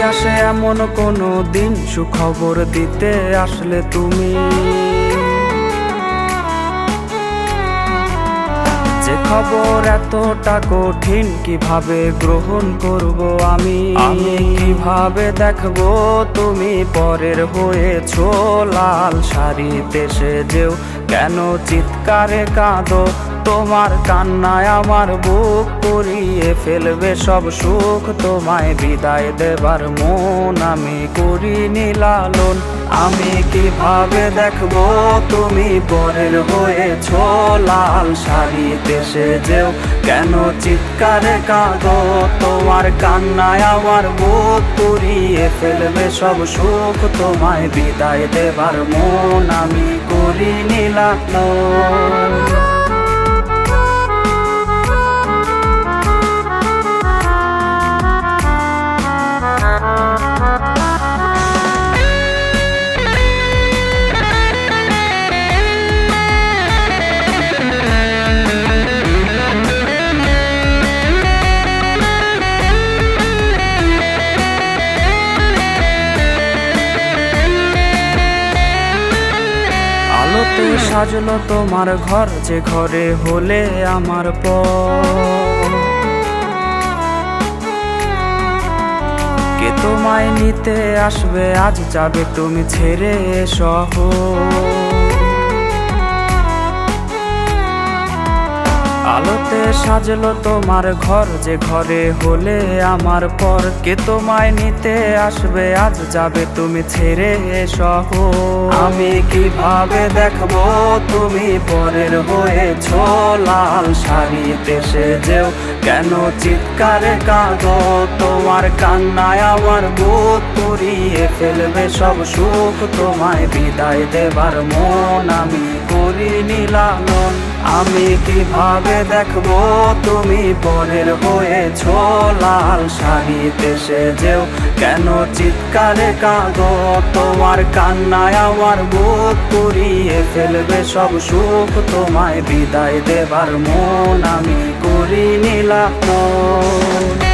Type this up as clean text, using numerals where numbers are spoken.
আসে এমন কোনো দিন সুখবর দিতে আসলে তুমি, যে খবর এতটা কঠিন কিভাবে গ্রহণ করব আমি কিভাবে দেখবো তুমি পরের হয়েছো লাল শাড়িতে সেজেও কেন চিৎকারে কাঁদো, তোমার কান্নায় আমার বুক পুড়িয়ে ফেলবে সব সুখ, তোমায় বিদায় দেবার মন আমি করিনি লালন। আমি কিভাবে দেখবো তুমি পরের হয়েছো লাল শাড়িতে সেজেও কেন চিৎকারে কাঁদো, তোমার কান্নায় আমার বুক পুড়িয়ে ফেলবে সব সুখ, তোমায় বিদায় দেবার মন আমি করিনি লালন। আলোতে সাজলো তোমার ঘর, যে ঘরে হলে আমার পর, কে তোমায় নিতে আসবে আজ যাবে তুমি ছেড়ে শহর। আলোতে সাজলো তোমার ঘর, যে ঘরে হলে আমার পর, কে তোমায় নিতে আসবে আজ যাবে তুমি ছেড়ে শহর। আমি কিভাবে দেখবো তুমি পরের হয়েছো লাল শাড়িতে সেজেও কেন চিৎকারে কাঁদো, তোমার কান্নায় আমার বুক পুড়িয়ে ফেলবে সব সুখ, তোমায় বিদায় দেবার মন আমি করিনি লালন। আমি কিভাবে দেখবো তুমি পরের হয়েছো লাল শাড়িতে সেজেও কেন চিৎকারে কাঁদো, তোমার কান্নায় আমার বুক পুড়িয়ে ফেলবে সব সুখ, তোমায় বিদায় দেবার মন আমি করিনি লালন।